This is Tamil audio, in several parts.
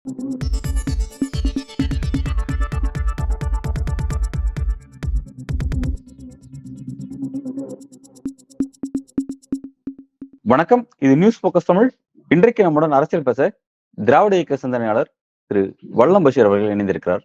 வணக்கம். இது நியூஸ் போக்கஸ் தமிழ். இன்றைக்கு நம்முடன் அரசியல் பேச திராவிட இயக்க சிந்தனையாளர் திரு வல்லம் பஷீர் அவர்கள் இணைந்திருக்கிறார்.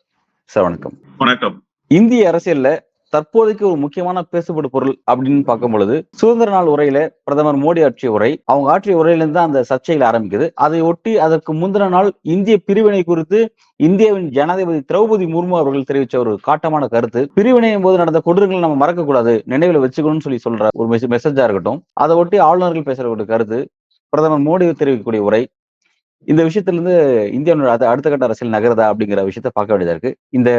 சார் வணக்கம். வணக்கம். இந்திய அரசியல்ல தற்போதைக்கு ஒரு முக்கியமான பேசுபடு பொருள் அப்படின்னு பார்க்கும் பொழுது, சுதந்திர நாள் உரையில பிரதமர் மோடி ஆற்றிய உரை, அவங்க ஆற்றிய உரையிலிருந்து தான் அந்த சர்ச்சைகள் ஆரம்பிக்குது. அதை ஒட்டி அதற்கு முந்தின நாள் இந்திய பிரிவினை குறித்து இந்தியாவின் ஜனாதிபதி திரௌபதி முர்மு அவர்கள் தெரிவிச்ச ஒரு காட்டமான கருத்து, பிரிவினையின் போது நடந்த கொடூரங்களை நம்ம மறக்க கூடாது, நினைவுல வச்சுக்கணும்னு சொல்ற ஒரு மெசேஜா இருக்கட்டும், அதை ஒட்டி ஆளுநர்கள் பேசுற ஒரு கருத்து, பிரதமர் மோடி தெரிவிக்கக்கூடிய உரை, இந்த விஷயத்துல இருந்து இந்தியாவோட அடுத்த கட்ட அரசியல் நகருதா அப்படிங்கிற விஷயத்த பார்க்க வேண்டியதா இருக்கு. இந்த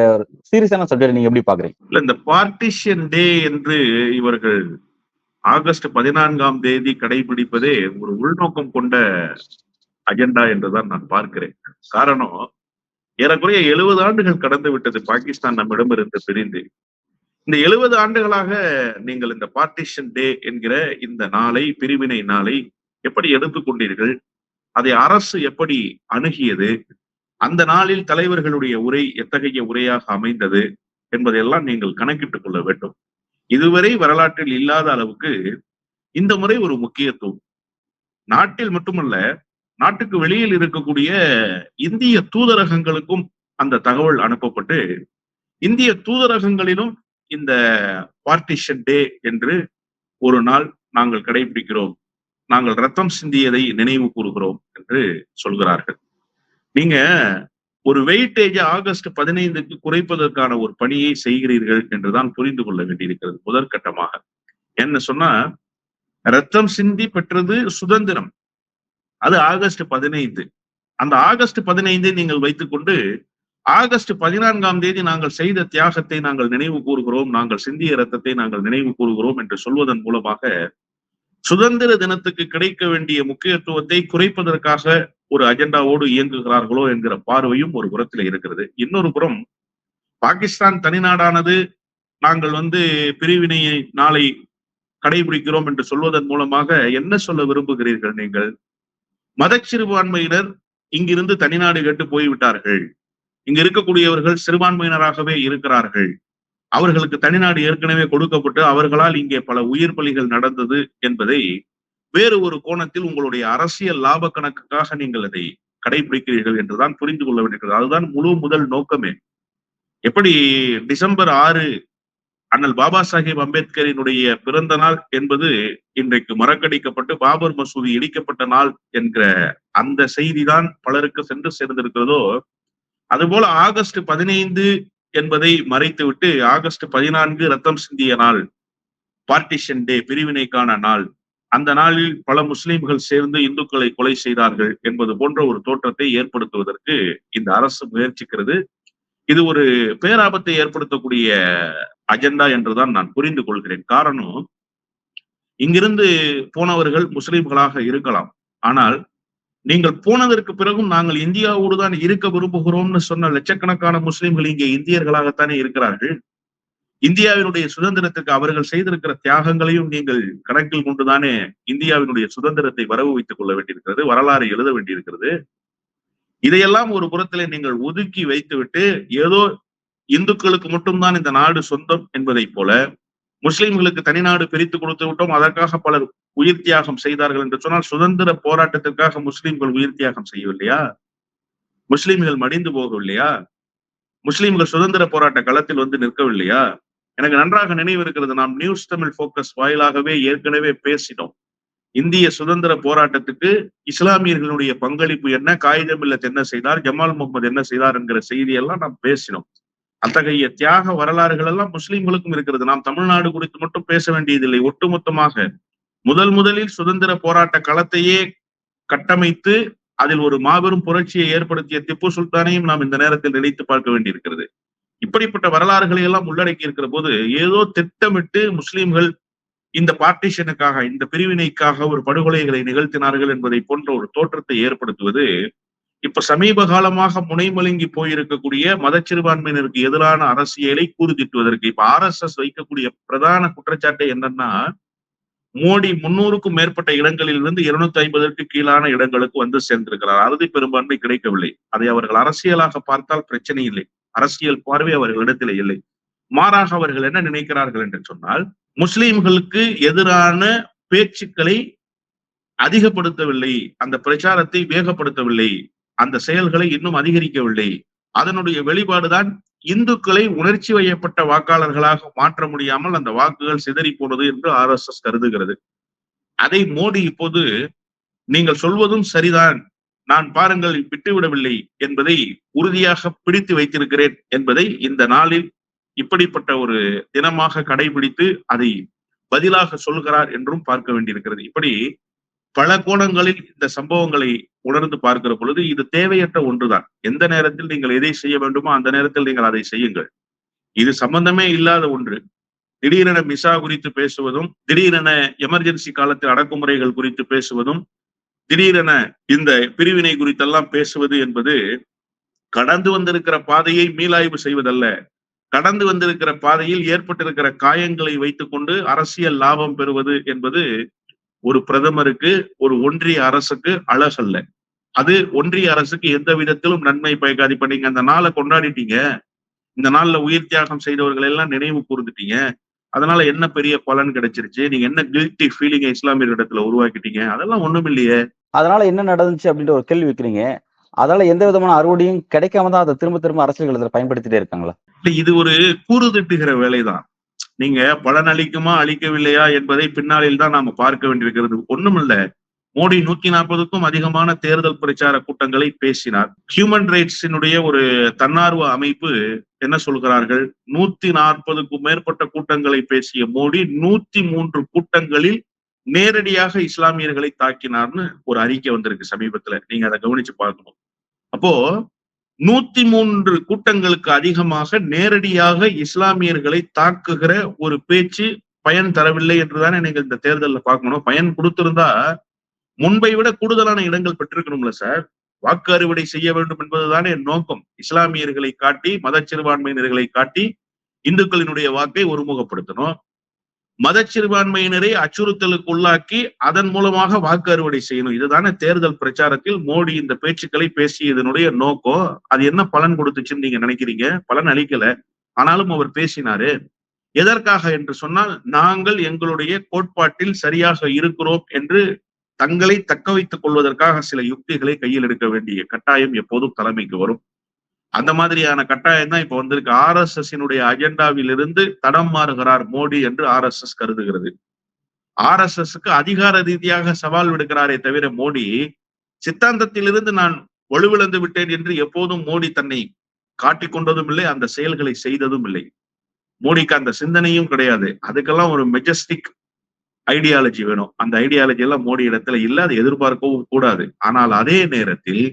சீரியஸான சப்ஜெக்ட் நீங்க எப்படி பாக்குறீங்க? இல்ல, இந்த பார்ட்டிஷன் டே என்று இவர்கள் ஆகஸ்ட் 14ஆம் தேதி கடைபிடிப்பதே ஒரு உள்நோக்கம் கொண்ட அஜெண்டா என்றுதான் நான் பார்க்கிறேன். காரணம், ஏறக்குறைய 70 ஆண்டுகள் கடந்து விட்டது பாகிஸ்தான் நம்மிடம் இருந்து பிரிந்து. இந்த 70 ஆண்டுகளாக நீங்கள் இந்த பார்ட்டிஷன் டே என்கிற இந்த நாளை, பிரிவினை நாளை எப்படி எடுத்துக்கொண்டீர்கள்? அதை அரசு எப்படி அணுகியது? அந்த நாளில் தலைவர்களுடைய உரை எத்தகைய உரையாக அமைந்தது என்பதையெல்லாம் நீங்கள் கணக்கிட்டுக் கொள்ள வேண்டும். இதுவரை வரலாற்றில் இல்லாத அளவுக்கு இந்த முறை ஒரு முக்கியத்துவம். நாட்டில் மட்டுமல்ல, நாட்டுக்கு வெளியில் இருக்கக்கூடிய இந்திய தூதரகங்களுக்கும் அந்த தகவல் அனுப்பப்பட்டு, இந்திய தூதரகங்களிலும் இந்த பார்ட்டிஷன் டே என்று ஒரு நாள் நாங்கள் கடைபிடிக்கிறோம், நாங்கள் ரத்தம் சிந்தியதை நினைவு கூறுகிறோம் என்று சொல்கிறார்கள். நீங்க ஒரு வெயிட்டேஜ் ஆகஸ்ட் 15க்கு குறைப்பதற்கான ஒரு பணியை செய்கிறீர்கள் என்றுதான் புரிந்து கொள்ள வேண்டியிருக்கிறது முதற்கட்டமாக. என்ன சொன்னா, ரத்தம் சிந்தி பெற்றது சுதந்திரம், அது ஆகஸ்ட் 15. அந்த ஆகஸ்ட் 15 நீங்கள் வைத்துக் கொண்டு ஆகஸ்ட் 14ஆம் தேதி நாங்கள் செய்த தியாகத்தை நாங்கள் நினைவு கூறுகிறோம், நாங்கள் சிந்திய ரத்தத்தை நாங்கள் நினைவு கூறுகிறோம் என்று சொல்வதன் மூலமாக சுதந்திர தினத்துக்கு கிடைக்க வேண்டிய முக்கியத்துவத்தை குறைப்பதற்காக ஒரு அஜெண்டாவோடு இயங்குகிறார்களோ என்கிற பார்வையும் ஒரு புறத்தில் இருக்கிறது. இன்னொரு புறம், பாகிஸ்தான் தனிநாடானது நாங்கள் பிரிவினை நாளை கடைபிடிக்கிறோம் என்று சொல்வதன் மூலமாக என்ன சொல்ல விரும்புகிறீர்கள்? நீங்கள் மத சிறுபான்மையினர் இங்கிருந்து தனிநாடு கேட்டு போய்விட்டார்கள், இங்க இருக்கக்கூடியவர்கள் சிறுபான்மையினராகவே இருக்கிறார்கள், அவர்களுக்கு தனிநாடு ஏற்கனவே கொடுக்கப்பட்டு அவர்களால் இங்கே பல உயிர் பலிகள் நடந்தது என்பதை வேறு ஒரு கோணத்தில் உங்களுடைய அரசியல் லாப கணக்குக்காக நீங்கள் அதை கடைபிடிக்கிறீர்கள் என்றுதான் புரிந்து கொள்ள வேண்டியிருக்கிறது. அதுதான் முதல் நோக்கமே. எப்படி டிசம்பர் 6 அண்ணல் பாபா சாஹேப் அம்பேத்கரினுடைய பிறந்த நாள் என்பது இன்றைக்கு மறக்கடிக்கப்பட்டு பாபர் மசூதி இடிக்கப்பட்ட நாள் என்கிற அந்த செய்திதான் பலருக்கு சென்று சேர்ந்திருக்கிறதோ, அதுபோல ஆகஸ்ட் 15 என்பதை மறைத்துவிட்டு ஆகஸ்ட் 14 ரத்தம் சிந்திய நாள், பார்ட்டிஷன் டே, பிரிவினைக்கான நாள், அந்த நாளில் பல முஸ்லிம்கள் சேர்ந்து இந்துக்களை கொலை செய்தார்கள் என்பது போன்ற ஒரு தோற்றத்தை ஏற்படுத்துவதற்கு இந்த அரசு முயற்சிக்கிறது. இது ஒரு பேராபத்தை ஏற்படுத்தக்கூடிய அஜெண்டா என்றுதான் நான் புரிந்து கொள்கிறேன். காரணம், இங்கிருந்து போனவர்கள் முஸ்லிம்களாக இருக்கலாம், ஆனால் நீங்கள் போனதற்கு பிறகும் நாங்கள் இந்தியாவோடு தான் இருக்க விரும்புகிறோம்னு சொன்ன லட்சக்கணக்கான முஸ்லிம்கள் இங்கே இந்தியர்களாகத்தானே இருக்கிறார்கள். இந்தியாவினுடைய சுதந்திரத்துக்கு அவர்கள் செய்திருக்கிற தியாகங்களையும் நீங்கள் கணக்கில் கொண்டுதானே இந்தியாவினுடைய சுதந்திரத்தை வரவு வைத்துக் கொள்ள வேண்டியிருக்கிறது, வரலாறு எழுத வேண்டியிருக்கிறது. இதையெல்லாம் ஒரு புறத்திலே நீங்கள் ஒதுக்கி வைத்துவிட்டு, ஏதோ இந்துக்களுக்கு மட்டும்தான் இந்த நாடு சொந்தம் என்பதை போல, முஸ்லிம்களுக்கு தனிநாடு பிரித்து கொடுத்து விட்டோம், அதற்காக பலர் உயிர் தியாகம் செய்தார்கள் என்று சொன்னால், சுதந்திர போராட்டத்திற்காக முஸ்லிம்கள் உயிர் தியாகம் செய்யவில்லையா? முஸ்லிம்கள் மடிந்து போகவில்லையா? முஸ்லிம்கள் சுதந்திர போராட்ட களத்தில் நிற்கவில்லையா? எனக்கு நன்றாக நினைவு இருக்கிறது, நாம் நியூஸ் தமிழ் போக்கஸ் வாயிலாகவே ஏற்கனவே பேசினோம். இந்திய சுதந்திர போராட்டத்துக்கு இஸ்லாமியர்களுடைய பங்களிப்பு என்ன, காயிதே மில்லத் என்ன செய்தார், ஜமால் முகமது என்ன செய்தார் என்கிற செய்தியெல்லாம் நாம் பேசினோம். அத்தகைய தியாக வரலாறுகள் எல்லாம் முஸ்லிம்களுக்கும் இருக்கிறது. நாம் தமிழ்நாடு குறித்து மட்டும் பேச வேண்டியதில்லை. ஒட்டுமொத்தமாக முதலில் சுதந்திர போராட்ட களத்தையே கட்டமைத்து அதில் ஒரு மாபெரும் புரட்சியை ஏற்படுத்திய திப்பு சுல்தானையும் நாம் இந்த நேரத்தில் நினைத்து பார்க்க வேண்டியிருக்கிறது. இப்படிப்பட்ட வரலாறுகளை எல்லாம் உள்ளடக்கி இருக்கிற போது, ஏதோ திட்டமிட்டு முஸ்லிம்கள் இந்த பார்ட்டிஷனுக்காக, இந்த பிரிவினைக்காக ஒரு படுகொலைகளை நிகழ்த்தினார்கள் என்பதை போன்ற ஒரு தோற்றத்தை ஏற்படுத்துவது இப்ப சமீப காலமாக முனைமழுங்கி போயிருக்கக்கூடிய மத சிறுபான்மையினருக்கு எதிரான அரசியலை கூறுதிட்டுவதற்கு இப்ப RSS வைக்கக்கூடிய பிரதான குற்றச்சாட்டு என்னன்னா, மோடி 300க்கும் மேற்பட்ட இடங்களில் இருந்து 250ற்கு கீழான இடங்களுக்கு வந்து சேர்ந்திருக்கிறார். அறுதி பெரும்பான்மை கிடைக்கவில்லை. அதை அவர்கள் அரசியலாக பார்த்தால் பிரச்சனை இல்லை. அரசியல் பார்வை அவர்களிடத்தில் இல்லை. மாறாக அவர்கள் என்ன நினைக்கிறார்கள் என்று சொன்னால், முஸ்லிம்களுக்கு எதிரான பேச்சுக்களை அதிகப்படுத்தவில்லை, அந்த பிரச்சாரத்தை வேகப்படுத்தவில்லை, அந்த செயல்களை இன்னும் அதிகரிக்கவில்லை. அதனுடைய வெளிப்பாடுதான் இந்துக்களை உணர்ச்சி வயப்பட்ட வாக்காளர்களாக மாற்ற முடியாமல் அந்த வாக்குகள் சிதறி போனது என்று RSS கருதுகிறது. அதை மோடி இப்போது நீங்கள் சொல்வதும் சரிதான், நான் பாருங்கள் விட்டுவிடவில்லை என்பதை உறுதியாக பிடித்து வைத்திருக்கிறேன் என்பதை இந்த நாளில் இப்படிப்பட்ட ஒரு தினமாக கடைபிடித்து அதை பதிலாக சொல்கிறார் என்றும் பார்க்க வேண்டியிருக்கிறது. இப்படி பல கோணங்களில் இந்த சம்பவங்களை உணர்ந்து பார்க்கிற பொழுது இது தேவையற்ற ஒன்றுதான். எந்த நேரத்தில் நீங்கள் எதை செய்ய வேண்டுமோ அந்த நேரத்தில் நீங்கள் அதை செய்யுங்கள். இது சம்பந்தமே இல்லாத ஒன்று. திடீரென மிசா குறித்து பேசுவதும், திடீரென எமர்ஜென்சி காலத்தில் அடக்குமுறைகள் குறித்து பேசுவதும், திடீரென இந்த பிரிவினை குறித்தெல்லாம் பேசுவது என்பது கடந்து வந்திருக்கிற பாதையை மீளாய்வு செய்வதல்ல. கடந்து வந்திருக்கிற பாதையில் ஏற்பட்டிருக்கிற காயங்களை வைத்துக் கொண்டு அரசியல் லாபம் பெறுவது என்பது ஒரு பிரதமருக்கு, ஒரு ஒன்றிய அரசுக்கு அழகல்ல. அது ஒன்றிய அரசுக்கு எந்த விதத்திலும் நன்மை பயக்காது. இப்ப நீங்க அந்த நாளை கொண்டாடிட்டீங்க, இந்த நாள்ல உயிர் தியாகம் செய்தவர்கள் எல்லாம் நினைவு கூர்ந்துட்டீங்க, அதனால என்ன பெரிய பலன் கிடைச்சிருச்சு, நீங்க என்ன கில்ட்டி ஃபீலிங்கை இஸ்லாமியர்களிடத்துல உருவாக்கிட்டீங்க, அதெல்லாம் ஒண்ணும் இல்லையே. அதனால என்ன நடந்துச்சு அப்படின்ற ஒரு கேள்வி வைக்கிறீங்க. அதனால எந்த விதமான அறுவடையும் கிடைக்காம தான் அதை திரும்ப திரும்ப அரசியல் பயன்படுத்திட்டே இருக்காங்களா? இது ஒரு கூறு திட்டுகிற வேலைதான். நீங்க பலன் அளிக்குமா அளிக்கவில்லையா என்பதை பின்னாளில் தான் நாம பார்க்க வேண்டியிருக்கிறது. ஒண்ணுமில்ல, மோடி 140க்கும் அதிகமான தேர்தல் பிரச்சார கூட்டங்களை பேசினார். ஹியூமன் ரைட்ஸினுடைய ஒரு தன்னார்வ அமைப்பு என்ன சொல்கிறார்கள், 140க்கும் மேற்பட்ட கூட்டங்களை பேசிய மோடி 103 கூட்டங்களில் நேரடியாக இஸ்லாமியர்களை தாக்கினார்னு ஒரு அறிக்கை வந்திருக்கு சமீபத்துல. நீங்க அதை கவனிச்சு பார்க்கணும். அப்போ 103 கூட்டங்களுக்கு அதிகமாக நேரடியாக இஸ்லாமியர்களை தாக்குகிற ஒரு பேச்சு பயன் தரவில்லை என்றுதானே நீங்கள் இந்த தேர்தலில் பார்க்கணும். பயன் கொடுத்திருந்தா முன்பை விட கூடுதலான இடங்கள் பெற்றிருக்கணும்ல சார். வாக்கு அறுவடை செய்ய வேண்டும் என்பதுதானே நோக்கம். இஸ்லாமியர்களை காட்டி, மத சிறுபான்மையினர்களை காட்டி இந்துக்களினுடைய வாக்கை ஒருமுகப்படுத்தணும். மத சிறுபான்மையினரை அச்சுறுத்தலுக்கு உள்ளாக்கி அதன் மூலமாக வாக்கு அறுவடை செய்யணும். இதுதானே தேர்தல் பிரச்சாரத்தில் மோடி இந்த பேச்சுக்களை பேசியதனுடைய நோக்கம். அது என்ன பலன் கொடுத்துச்சுன்னு நீங்க நினைக்கிறீங்க? பலன் அளிக்கல. ஆனாலும் அவர் பேசினாரு. எதற்காக என்று சொன்னால், நாங்கள் எங்களுடைய கோட்பாட்டில் சரியாக இருக்கிறோம் என்று தங்களை தக்க வைத்துக் கொள்வதற்காக சில யுக்திகளை கையில் எடுக்க வேண்டிய கட்டாயம் எப்போதும் தலைமைக்கு வரும். அந்த மாதிரியான கட்டாயம் தான் இப்ப வந்திருக்கு. RSS-இனுடைய அஜெண்டாவில் இருந்து தடம் மாறுகிறார் மோடி என்று RSS கருதுகிறது. RSS-க்கு அதிகார ரீதியாக சவால் விடுக்கிறாரே தவிர மோடி சித்தாந்தத்திலிருந்து நான் வலுவிழந்து விட்டேன் என்று எப்போதும் மோடி தன்னை காட்டிக் கொண்டதும் இல்லை, அந்த செயல்களை செய்ததும் இல்லை. மோடிக்கு அந்த சிந்தனையும் கிடையாது. அதுக்கெல்லாம் ஒரு மெஜஸ்டிக் ஐடியாலஜி வேணும். அந்த ஐடியாலஜி எல்லாம் மோடி இடத்துல இல்ல, அதை எதிர்பார்க்கவும் கூடாது. ஆனால் அதே நேரத்தில்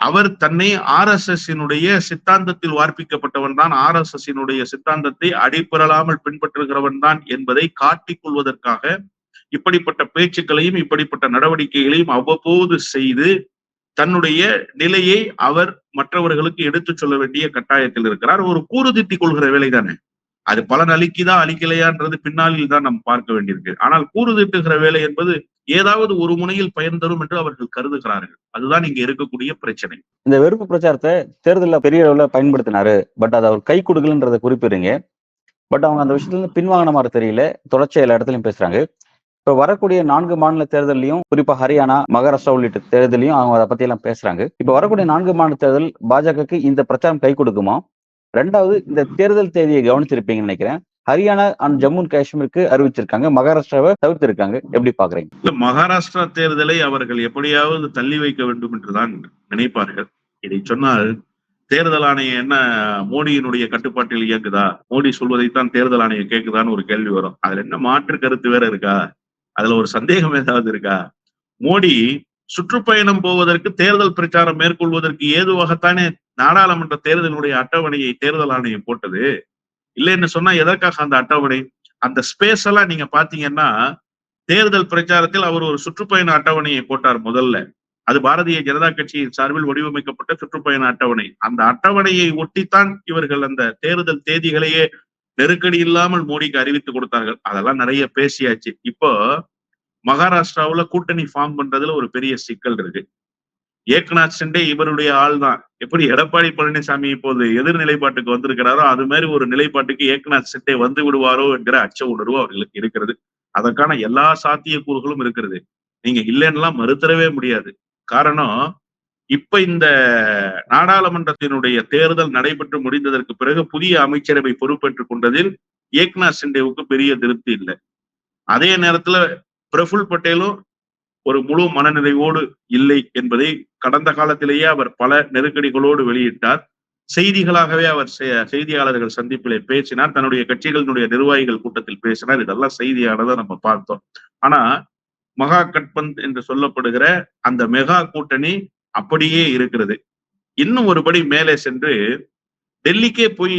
அவர் தன்னை RSS-இனுடைய சித்தாந்தத்தில் வார்ப்பிக்கப்பட்டவன் தான், RSS-இனுடைய சித்தாந்தத்தை அடிபெறலாமல் பின்பற்றுகிறவன் தான் என்பதை காட்டிக் கொள்வதற்காக இப்படிப்பட்ட பேச்சுக்களையும் இப்படிப்பட்ட நடவடிக்கைகளையும் அவ்வப்போது செய்து தன்னுடைய நிலையை அவர் மற்றவர்களுக்கு எடுத்துச் சொல்ல வேண்டிய கட்டாயத்தில் இருக்கிறார். ஒரு கூறு திட்டிக் கொள்கிற வேலை தானே. அது பலன் அளிக்குதா அளிக்கலையான்றது பின்னாளில் தான் நம்ம பார்க்க வேண்டியிருக்கு. ஆனால் கூறு திட்டுகிற வேலை என்பது ஏதாவது ஒரு முனையில் பயன் தரும் என்று அவர்கள் கருதுகிறார்கள். அதுதான் இங்க இருக்கக்கூடிய பிரச்சனை. இந்த வெறுப்பு பிரச்சாரத்தை தேர்தலில் பெரிய அளவுல பயன்படுத்தினாரு, பட் அதை அவர் கை கொடுக்கலன்றதை குறிப்பிடுறீங்க. பட் அவங்க அந்த விஷயத்துல இருந்து பின்வாங்கின மாதிரி தெரியல. தொடர்ச்சியா எல்லா இடத்துலயும் பேசுறாங்க. இப்ப வரக்கூடிய 4 மாநில தேர்தலையும், குறிப்பா ஹரியானா, மகாராஷ்டிரா உள்ளிட்ட தேர்தலையும் அவங்க அதை பத்தி எல்லாம் பேசுறாங்க. இப்ப வரக்கூடிய 4 மாநில தேர்தல் பாஜகவுக்கு இந்த பிரச்சாரம் கை கொடுக்குமா? 2வது, இந்த தேர்தல் தேதியை கவனிச்சிருப்பீங்கன்னு நினைக்கிறேன். ஹரியானா அண்ட் ஜம்மு அண்ட் காஷ்மீருக்கு அறிவிச்சிருக்காங்க, மகாராஷ்டிராவை தவிர்த்திருக்காங்க. எப்படி பாக்குறீங்க? மகாராஷ்டிரா தேர்தலை அவர்கள் எப்படியாவது தள்ளி வைக்க வேண்டும் என்றுதான் நினைப்பார்கள். இதை சொன்னால் தேர்தல் ஆணையம் என்ன மோடியினுடைய கட்டுப்பாட்டில் இயங்குதா, மோடி சொல்வதைத்தான் தேர்தல் ஆணையம் கேட்குதான்னு ஒரு கேள்வி வரும். அதுல என்ன மாற்று கருத்து வேற இருக்கா? அதுல ஒரு சந்தேகம் ஏதாவது இருக்கா? மோடி சுற்றுப்பயணம் போவதற்கு, தேர்தல் பிரச்சாரம் மேற்கொள்வதற்கு ஏதுவாகத்தானே நாடாளுமன்ற தேர்தலுடைய அட்டவணையை தேர்தல் ஆணையம் போட்டது. இல்லைன்னு சொன்னா எதற்காக அந்த அட்டவணை? அந்த ஸ்பேஸ் எல்லாம் நீங்க பாத்தீங்கன்னா, தேர்தல் பிரச்சாரத்தில் அவர் ஒரு சுற்றுப்பயண அட்டவணையை போட்டார் முதல்ல. அது பாரதிய ஜனதா கட்சியின் சார்பில் வடிவமைக்கப்பட்ட சுற்றுப்பயண அட்டவணை. அந்த அட்டவணையை ஒட்டித்தான் இவர்கள் அந்த தேர்தல் தேதிகளையே நெருக்கடி இல்லாமல் மோடிக்கு அறிவித்து கொடுத்தார்கள். அதெல்லாம் நிறைய பேசியாச்சு. இப்போ மகாராஷ்டிராவுல கூட்டணி ஃபார்ம் பண்றதுல ஒரு பெரிய சிக்கல் இருக்கு. ஏக்நாத் ஷிண்டே இவருடைய ஆள் தான். எப்படி எடப்பாடி பழனிசாமி இப்போது எதிர் நிலைப்பாட்டுக்கு வந்திருக்கிறாரோ அது மாதிரி ஒரு நிலைப்பாட்டுக்கு ஏக்நாத் ஷிண்டே வந்து விடுவாரோ என்கிற அச்ச உணர்வு அவர்களுக்கு இருக்கிறது. அதற்கான எல்லா சாத்தியக்கூறுகளும் இருக்கிறது. நீங்க இல்லைன்னா மறுத்தரவே முடியாது. காரணம், இப்ப இந்த நாடாளுமன்றத்தினுடைய தேர்தல் நடைபெற்று முடிந்ததற்கு பிறகு புதிய அமைச்சரவை பொறுப்பேற்றுக் கொண்டதில் ஏக்நாத் ஷிண்டேவுக்கு பெரிய திருப்தி இல்லை. அதே நேரத்துல பிரஃபுல் பட்டேலும் ஒரு முழு மனநிறைவோடு இல்லை என்பதை கடந்த காலத்திலேயே அவர் பல நெருக்கடிகளோடு வெளியிட்டார். செய்திகளாகவே அவர் செய்தியாளர்கள் சந்திப்பிலே பேசினார். தன்னுடைய கட்சிகளினுடைய நிர்வாகிகள் கூட்டத்தில் பேசினார். இதெல்லாம் செய்தியானதை நம்ம பார்த்தோம். ஆனா மகா கட்பந்த் என்று சொல்லப்படுகிற அந்த மெகா கூட்டணி அப்படியே இருக்கிறது. இன்னும் ஒருபடி மேலே சென்று டெல்லிக்கே போய்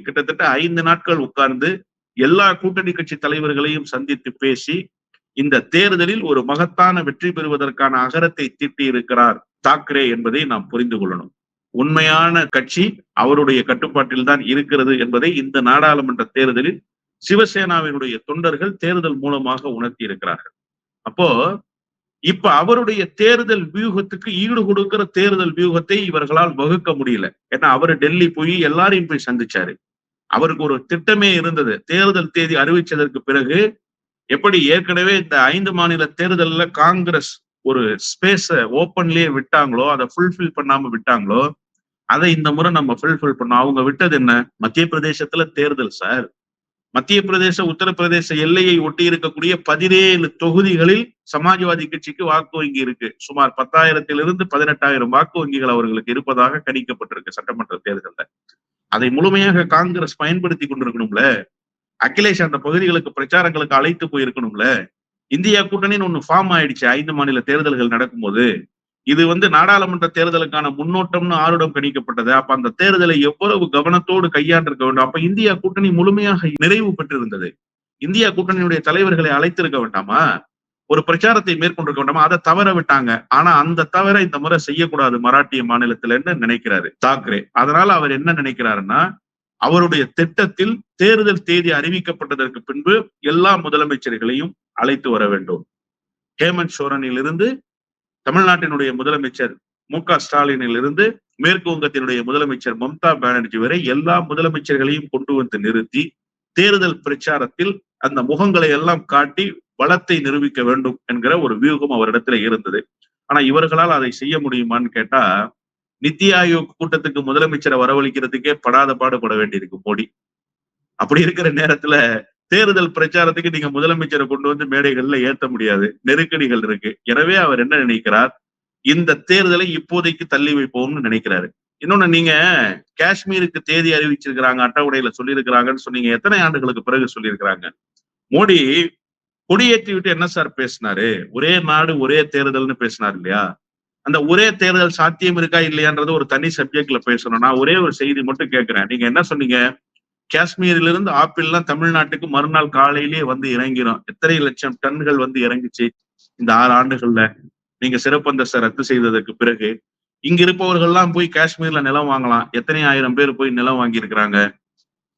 கிட்டத்தட்ட 5 நாட்கள் உட்கார்ந்து எல்லா கூட்டணி கட்சி தலைவர்களையும் சந்தித்து பேசி இந்த தேர்தலில் ஒரு மகத்தான வெற்றி பெறுவதற்கான அகரத்தை தீட்டி இருக்கிறார் தாக்கரே என்பதை நாம் புரிந்து கொள்ளணும். உண்மையான கட்சி அவருடைய கட்டுப்பாட்டில் தான் இருக்கிறது என்பதை இந்த நாடாளுமன்ற தேர்தலில் சிவசேனாவினுடைய தொண்டர்கள் தேர்தல் மூலமாக உணர்த்தி இருக்கிறார்கள். அப்போ இப்ப அவருடைய தேர்தல் வியூகத்துக்கு ஈடு கொடுக்கிற தேர்தல் வியூகத்தை இவர்களால் வகுக்க முடியல. ஏன்னா அவரு டெல்லி போய் எல்லாரையும் போய் சந்திச்சாரு. அவருக்கு ஒரு திட்டமே இருந்தது. தேர்தல் தேதி அறிவிச்சதற்கு பிறகு எப்படி ஏற்கனவே இந்த 5 மாநில தேர்தல்ல காங்கிரஸ் ஒரு ஸ்பேஸ ஓப்பன்லயே விட்டாங்களோ, அதை ஃபுல்ஃபில் பண்ணாம விட்டாங்களோ, அதை இந்த முறை நம்ம ஃபுல்ஃபில் பண்ணோம். அவங்க விட்டது என்ன? மத்திய பிரதேசத்துல தேர்தல் சார். மத்திய பிரதேச உத்தரப்பிரதேச எல்லையை ஒட்டி இருக்கக்கூடிய 17 தொகுதிகளில் சமாஜ்வாதி கட்சிக்கு வாக்கு வங்கி இருக்கு. சுமார் 10,000 18,000 வாக்கு வங்கிகள் அவர்களுக்கு இருப்பதாக கணிக்கப்பட்டிருக்கு சட்டமன்ற தேர்தல்ல. அதை முழுமையாக காங்கிரஸ் பயன்படுத்தி கொண்டிருக்கணும்ல. அகிலேஷ் அந்த பகுதிகளுக்கு பிரச்சாரங்களுக்கு அழைத்து போயிருக்கணும்ல. இந்தியா கூட்டணின்னு ஒண்ணு ஃபார்ம் ஆயிடுச்சு 5 மாநில தேர்தல்கள் நடக்கும்போது. இது நாடாளுமன்ற தேர்தலுக்கான முன்னோட்டம்னு ஆருடம் கணிக்கப்பட்டது. அப்ப அந்த தேர்தலை எவ்வளவு கவனத்தோடு கையாண்டிருக்க வேண்டும். அப்ப இந்தியா கூட்டணி முழுமையாக நிறைவு பெற்றிருந்தது. இந்தியா கூட்டணியுடைய தலைவர்களை அழைத்திருக்க வேண்டாமா? ஒரு பிரச்சாரத்தை மேற்கொண்டிருக்க வேண்டாமா? அதை தவற விட்டாங்க. ஆனா அந்த தவற இந்த முறை செய்யக்கூடாது மராட்டிய மாநிலத்திலன்னு நினைக்கிறாரு தாக்கரே. அதனால அவர் என்ன நினைக்கிறாருன்னா, அவருடைய திட்டத்தில் தேர்தல் தேதி அறிவிக்கப்பட்டதற்கு பின்பு எல்லா முதலமைச்சர்களையும் அழைத்து வர வேண்டும். ஹேமந்த் சோரனில் இருந்து தமிழ்நாட்டினுடைய முதலமைச்சர் மு.க.ஸ்டாலினில் இருந்து மேற்கு வங்கத்தினுடைய முதலமைச்சர் மம்தா பானர்ஜி வரை எல்லா முதலமைச்சர்களையும் கொண்டு வந்து நிறுத்தி தேர்தல் பிரச்சாரத்தில் அந்த முகங்களை எல்லாம் காட்டி பலத்தை நிரூபிக்க வேண்டும் என்கிற ஒரு வியூகம் அவரிடத்துல இருந்தது. ஆனா இவர்களால் அதை செய்ய முடியுமான்னு கேட்டா, நித்தி ஆயோக் கூட்டத்துக்கு முதலமைச்சரை வரவழைக்கிறதுக்கே படாத பாடுபட வேண்டியிருக்கு மோடி. அப்படி இருக்கிற நேரத்துல தேர்தல் பிரச்சாரத்துக்கு நீங்க முதலமைச்சரை கொண்டு வந்து மேடைகள்ல ஏத்த முடியாது, நெருக்கடிகள் இருக்கு. எனவே அவர் என்ன நினைக்கிறார், இந்த தேர்தலை இப்போதைக்கு தள்ளி வைப்போம்னு நினைக்கிறாரு. இன்னொன்னு, நீங்க காஷ்மீருக்கு தேதி அறிவிச்சிருக்கிறாங்க, அட்டவணையில சொல்லியிருக்கிறாங்கன்னு சொன்னீங்க. எத்தனை ஆண்டுகளுக்கு பிறகு சொல்லியிருக்கிறாங்க? மோடி கொடியேற்றி விட்டு என்ன சார் பேசினாரு? ஒரே நாடு ஒரே தேர்தல்னு பேசினார் இல்லையா? அந்த ஒரே தேர்தல் சாத்தியம் இருக்கா இல்லையான்றது ஒரு தனி சப்ஜெக்ட்ல பேசணும். நான் ஒரே ஒரு செய்தி மட்டும் கேட்கிறேன். நீங்க என்ன சொன்னீங்க? காஷ்மீரிலிருந்து ஆப்பிள்லாம் தமிழ்நாட்டுக்கு மறுநாள் காலையிலேயே வந்து இறங்கிடும். எத்தனை லட்சம் டன்கள் வந்து இறங்கிச்சு இந்த 6 ஆண்டுகள்ல? நீங்க சிறப்பு அந்தஸ்தை ரத்து செய்ததற்கு பிறகு இங்க இருப்பவர்கள்லாம் போய் காஷ்மீர்ல நிலம் வாங்கலாம். எத்தனை ஆயிரம் பேர் போய் நிலம் வாங்கி இருக்கிறாங்க?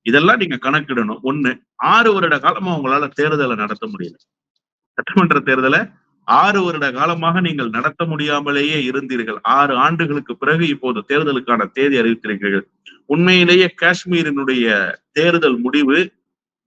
இதெல்லாம் நீங்க கணக்கிடணும். 1, 6 வருட காலமா உங்களால தேர்தலை நடத்த முடியல. சட்டமன்ற தேர்தலை 6 வருட காலமாக நீங்கள் நடத்த முடியாமலேயே இருந்தீர்கள். 6 ஆண்டுகளுக்கு பிறகு இப்போது தேர்தலுக்கான தேதி அறிவித்திருக்கிறீர்கள். உண்மையிலேயே காஷ்மீரினுடைய தேர்தல் முடிவு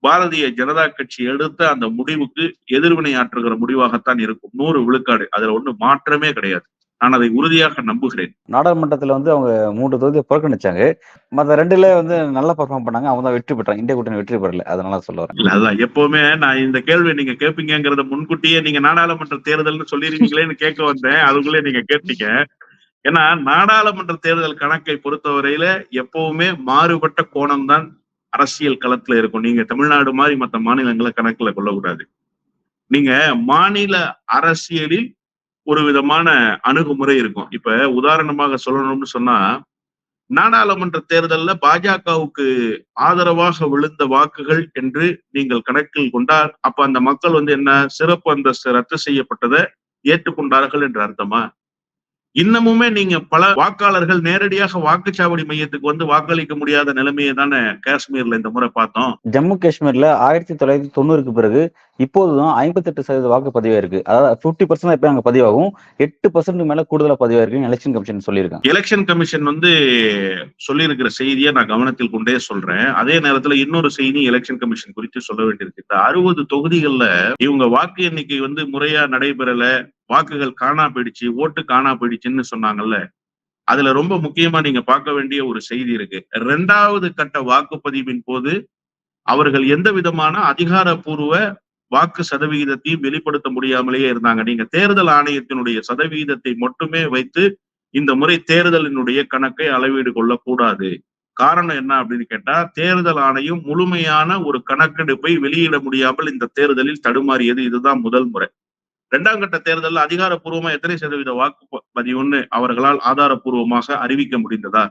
பாரதிய ஜனதா கட்சி எடுத்த அந்த முடிவுக்கு எதிர்வினை ஆற்றுகிற முடிவாகத்தான் இருக்கும். 100 விழுக்காடு. அதுல ஒண்ணும் மாற்றமே கிடையாது. நான் அதை உறுதியாக நம்புகிறேன். நாடாளுமன்றத்துல அவங்க 3 தொகுதியை புறக்கணிச்சாங்க. மற்ற 2ல நல்லா பெர்ஃபார்ம் பண்ணாங்க. அவங்க தான் வெற்றி பெற்றாங்க. இந்திய கூட்டணி வெற்றி பெறல. அதனால சொல்ல வரேன். இல்ல, அதான் எப்பவுமே நான் இந்த கேள்வி நீங்க கேட்பீங்கிறத முன்கூட்டியே நீங்க நாடாளுமன்ற தேர்தல்னு சொல்லிருக்கீங்களேன்னு கேட்க வந்தேன். அதுக்குள்ளே நீங்க கேட்டீங்க. ஏன்னா நாடாளுமன்ற தேர்தல் கணக்கை பொறுத்தவரையில எப்பவுமே மாறுபட்ட கோணம் தான் அரசியல் களத்துல இருக்கும். நீங்க தமிழ்நாடு மாதிரி மற்ற மாநிலங்களை கணக்குல கொள்ளக்கூடாது. நீங்க மாநில அரசியலில் ஒரு விதமான அணுகுமுறை இருக்கும். இப்ப உதாரணமாக சொல்லணும்னு சொன்னா, நாடாளுமன்ற தேர்தல்ல பாஜகவுக்கு ஆதரவாக விழுந்த வாக்குகள் என்று நீங்கள் கணக்கில் கொண்டால், அப்ப அந்த மக்கள் என்ன சிறப்பு அந்தஸ்து ரத்து செய்யப்பட்டதை ஏற்றுக்கொண்டார்கள் என்று அர்த்தமா? இன்னமுமே நீங்க பல வாக்காளர்கள் நேரடியாக வாக்குச்சாவடி மையத்துக்கு வந்து வாக்களிக்க முடியாத நிலைமையை தானே காஷ்மீர்ல இந்த முறை பார்த்தோம். ஜம்மு காஷ்மீர்ல 1990க்கு பிறகு இப்போதுதான் 58% வாக்கு பதிவாயிருக்கு. அதாவது 50% இப்ப அங்க பதிவாகும். 8% மேல கூடுதலா பதிவாயிருக்குன்னு எலெக்ஷன் கமிஷன் சொல்லியிருக்காங்க. எலெக்ஷன் கமிஷன் வந்து சொல்லியிருக்கிற செய்தியை நான் கவனத்தில் கொண்டே சொல்றேன். அதே நேரத்துல இன்னொரு செய்தி எலெக்ஷன் கமிஷன் குறித்து சொல்ல வேண்டியிருக்கு. இந்த 60 தொகுதிகள்ல இவங்க வாக்கு எண்ணிக்கை வந்து முறையா நடைபெறல, வாக்குகள் காணா போயிடுச்சு, ஓட்டு காணா போயிடுச்சுன்னு சொன்னாங்கல்ல. அதுல ரொம்ப முக்கியமா நீங்க பார்க்க வேண்டிய ஒரு செய்தி இருக்கு. 2வது கட்ட வாக்குப்பதிவின் போது அவர்கள் எந்த விதமான அதிகாரப்பூர்வ வாக்கு சதவிகிதத்தையும் வெளிப்படுத்த முடியாமலேயே இருந்தாங்க. நீங்க தேர்தல் ஆணையத்தினுடைய சதவிகிதத்தை மட்டுமே வைத்து இந்த முறை தேர்தலினுடைய கணக்கை அளவீடு கொள்ளக்கூடாது. காரணம் என்ன அப்படின்னு கேட்டா, தேர்தல் ஆணையம் முழுமையான ஒரு கணக்கெடுப்பை வெளியிட முடியாமல் இந்த தேர்தலில் தடுமாறியது. இதுதான் முதல் முறை. 2ஆம் கட்ட தேர்தலில் அதிகாரப்பூர்வமா எத்தனை சதவீத வாக்கு பதிவுன்னு அவர்களால் ஆதாரப்பூர்வமாக அறிவிக்க முடிந்ததா?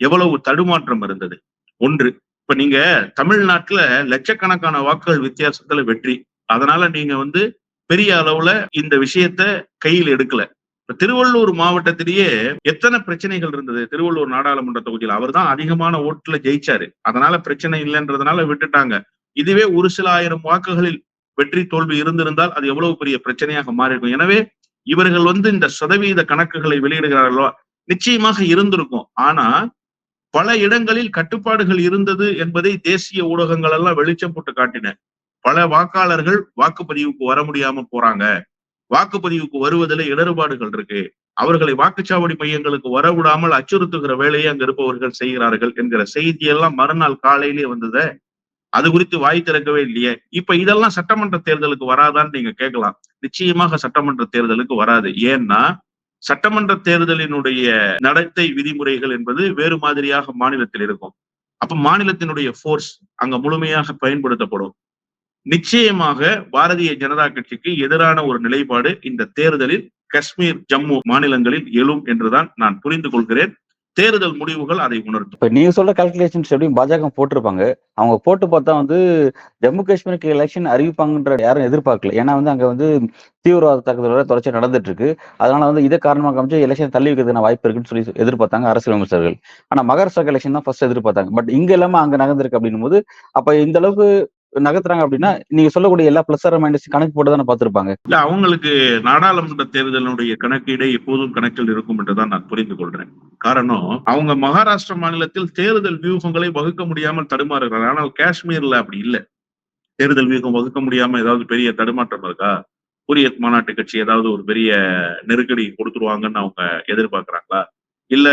எவ்வளவு தடுமாற்றம் இருந்தது? ஒன்று. இப்ப நீங்க தமிழ்நாட்டுல லட்சக்கணக்கான வாக்குகள் வித்தியாசத்துல வெற்றி. அதனால நீங்க வந்து பெரிய அளவுல இந்த விஷயத்த கையில் எடுக்கல. இப்ப திருவள்ளூர் மாவட்டத்திலேயே எத்தனை பிரச்சனைகள் இருந்தது. திருவள்ளூர் நாடாளுமன்ற தொகுதியில் அவர் தான் அதிகமான ஓட்டுல ஜெயிச்சாரு. அதனால பிரச்சனை இல்லைன்றதுனால விட்டுட்டாங்க. இதுவே ஒரு சில ஆயிரம் வாக்குகளில் வெற்றி தோல்வி இருந்திருந்தால் அது எவ்வளவு பெரிய பிரச்சனையாக மாறியிருக்கும். எனவே இவர்கள் வந்து இந்த சதவீத கணக்குகளை வெளியிடுகிறார்களோ, நிச்சயமாக இருந்திருக்கும். ஆனா பல இடங்களில் கட்டுப்பாடுகள் இருந்தது என்பதை தேசிய ஊடகங்கள் எல்லாம் வெளிச்சம் போட்டு காட்டின. பல வாக்காளர்கள் வாக்குப்பதிவுக்கு வர முடியாம போறாங்க. வாக்குப்பதிவுக்கு வருவதில் இடர்பாடுகள் இருக்கு. அவர்களை வாக்குச்சாவடி மையங்களுக்கு வரவிடாமல் அச்சுறுத்துகிற வேலையை அங்க இருப்பவர்கள் செய்கிறார்கள் என்கிற செய்தியெல்லாம் மறுநாள் காலையிலே வந்தது. அது குறித்து வாய் திறக்கவே இல்லையே. இப்ப இதெல்லாம் சட்டமன்ற தேர்தலுக்கு வராதான்னு நீங்க கேட்கலாம். நிச்சயமாக சட்டமன்ற தேர்தலுக்கு வராது. ஏன்னா சட்டமன்ற தேர்தலினுடைய நடத்தை விதிமுறைகள் என்பது வேறு மாதிரியாக மாநிலத்தில் இருக்கும். அப்ப மாநிலத்தினுடைய போர்ஸ் அங்க முழுமையாக பயன்படுத்தப்படும். நிச்சயமாக பாரதிய ஜனதா கட்சிக்கு எதிரான ஒரு நிலைப்பாடு இந்த தேர்தலில் காஷ்மீர், ஜம்மு மாநிலங்களில் எழும் என்றுதான் நான் புரிந்து கொள்கிறேன். தேர்தல் முடிவுகள் அதை உணர்த்தும். இப்ப நீங்க சொல்ற கால்குலேஷன்ஸ் எப்படியும் பாஜக போட்டிருப்பாங்க. அவங்க போட்டு பார்த்தா வந்து ஜம்மு காஷ்மீருக்கு எலெக்ஷன் அறிவிப்பாங்கன்ற யாரும் எதிர்பார்க்கல. ஏன்னா வந்து அங்க வந்து தீவிரவாத தாக்குதல் தொடர்ச்சி நடந்துட்டு இருக்கு. அதனால வந்து இதை காரணமாக காமிச்சு எலெக்ஷன் தள்ளி வைக்கிறதுக்கான வாய்ப்பு இருக்குன்னு சொல்லி எதிர்பார்த்தாங்க அரசியல் விமர்சகர்கள். ஆனா மகாராஷ்டிரா எலெக்ஷன் தான் ஃபர்ஸ்ட் எதிர்பார்த்தாங்க. பட் இங்க இல்லாம அங்க நகர்ந்திருக்கு அப்படின்னும் போது அப்ப இந்த அளவுக்கு நகர்த்துறாங்க அப்படின்னா நீங்க சொல்லக்கூடிய எல்லா பிளஸ் ஆர் மைனஸ் கணக்கு போட்டு தானே பார்த்திருப்பாங்க. இல்ல, அவங்களுக்கு நாடாளுமன்ற தேர்தலுடைய கணக்கீடே எப்போதும் கணக்கில் இருக்கும் என்றுதான் நான் புரிந்து கொள்றேன். காரணம், அவங்க மகாராஷ்டிரா மாநிலத்தில் தேர்தல் வியூகங்களை வகுக்க முடியாமல் தடுமாறுகிறார்கள். ஆனால் காஷ்மீர்ல அப்படி இல்லை. தேர்தல் வியூகம் வகுக்க முடியாம ஏதாவது பெரிய தடுமாற்றம் இருக்கா? ஹுரியத் மாநாட்டு கட்சி ஏதாவது ஒரு பெரிய நெருக்கடி கொடுத்துருவாங்கன்னு அவங்க எதிர்பார்க்கிறாங்களா? இல்ல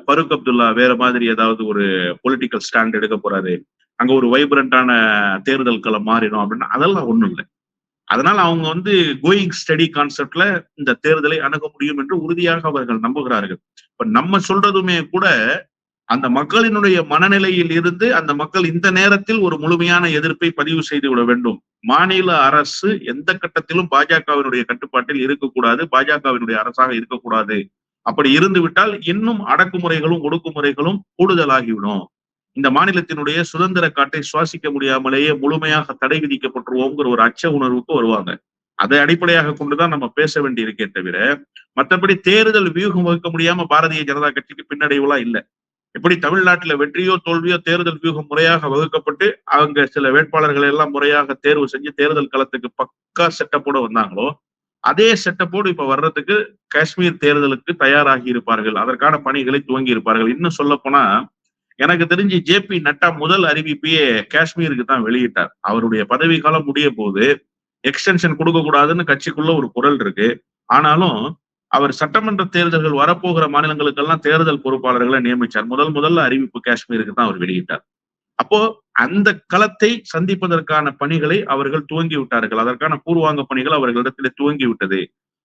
ஃபருக் அப்துல்லா வேற மாதிரி ஏதாவது ஒரு பொலிட்டிக்கல் ஸ்டாண்ட் எடுக்க போறாரு, அங்க ஒரு வைப்ரண்டான தேர்தல் களம் மாறிடும் அப்படின்னா அதெல்லாம் ஒண்ணும் இல்லை. அதனால அவங்க வந்து கோயிங் ஸ்டடி கான்செப்ட்ல இந்த தேர்தலை அணுக முடியும் என்று உறுதியாக அவர்கள் நம்புகிறார்கள். இப்ப நம்ம சொல்றதுமே கூட அந்த மக்களினுடைய மனநிலையில் இருந்து அந்த மக்கள் இந்த நேரத்தில் ஒரு முழுமையான எதிர்ப்பை பதிவு செய்து விட வேண்டும். மாநில அரசு எந்த கட்டத்திலும் பாஜகவினுடைய கட்டுப்பாட்டில் இருக்கக்கூடாது, பாஜகவினுடைய அரசாக இருக்கக்கூடாது. அப்படி இருந்து விட்டால் இன்னும் அடக்குமுறைகளும் ஒடுக்குமுறைகளும் கூடுதலாகிவிடும். இந்த மாநிலத்தினுடைய சுதந்திர காற்றை சுவாசிக்க முடியாமலேயே முழுமையாக தடை விதிக்கப்பட்டுருவோங்கிற ஒரு அச்ச உணர்வுக்கு வருவாங்க. அதை அடிப்படையாக கொண்டுதான் நம்ம பேச வேண்டி இருக்கே தவிர, மற்றபடி தேர்தல் வியூகம் வகுக்க முடியாம பாரதிய ஜனதா கட்சிக்கு பின்னடைவுலாம் இல்லை. எப்படி தமிழ்நாட்டுல வெற்றியோ தோல்வியோ தேர்தல் வியூகம் முறையாக வகுக்கப்பட்டு அவங்க சில வேட்பாளர்களை எல்லாம் முறையாக தேர்வு செஞ்சு தேர்தல் களத்துக்கு பக்கா செட்டப்போட வந்தாங்களோ, அதே செட்டப்போடு இப்ப வர்றதுக்கு காஷ்மீர் தேர்தலுக்கு தயாராகி இருப்பார்கள். அதற்கான பணிகளை துவங்கி இருப்பார்கள். இன்னும் சொல்ல போனா எனக்கு தெரிஞ்சு ஜே.பி. நட்டா முதல் அறிவிப்பையே காஷ்மீருக்கு தான் வெளியிட்டார். அவருடைய பதவி காலம் முடிய போது எக்ஸ்டென்ஷன் கொடுக்க கூடாதுன்னு கட்சிக்குள்ள ஒரு குரல் இருக்கு. ஆனாலும் அவர் சட்டமன்ற தேர்தல்கள் வரப்போகிற மாநிலங்களுக்கெல்லாம் தேர்தல் பொறுப்பாளர்களை நியமிச்சார். முதல்ல அறிவிப்பு காஷ்மீருக்கு தான் அவர் வெளியிட்டார். அப்போ அந்த களத்தை சந்திப்பதற்கான பணிகளை அவர்கள் துவங்கி விட்டார்கள். அதற்கான பூர்வாங்க பணிகள் அவர்களிடத்தில் துவங்கி விட்டது.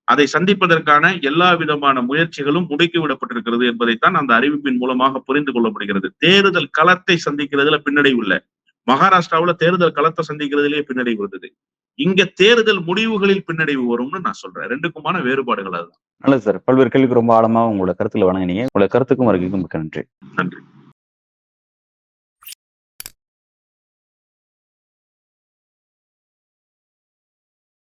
அதை சந்திப்பதற்கான எல்லா விதமான முயற்சிகளும் முடுக்கிவிடப்பட்டிருக்கிறது என்பதைத்தான் அந்த அறிவிப்பின் மூலமாக புரிந்து கொள்ளப்படுகிறது. தேர்தல் களத்தை சந்திக்கிறதுல பின்னடைவு இல்லை. மகாராஷ்டிராவுல தேர்தல் களத்தை சந்திக்கிறதுலேயே பின்னடைவு இருந்தது. இங்க தேர்தல் முடிவுகளில் பின்னடைவு வரும்னு நான் சொல்றேன். ரெண்டுக்குமான வேறுபாடுகள் அதுதான். நல்லது சார். பல்வேறு கேள்விக்கு ரொம்ப ஆழமா உங்களோட கருத்துல வணங்கினீங்க. உங்களோட கருத்துக்கும் வருகைக்கும் மிக்க நன்றி. நன்றி.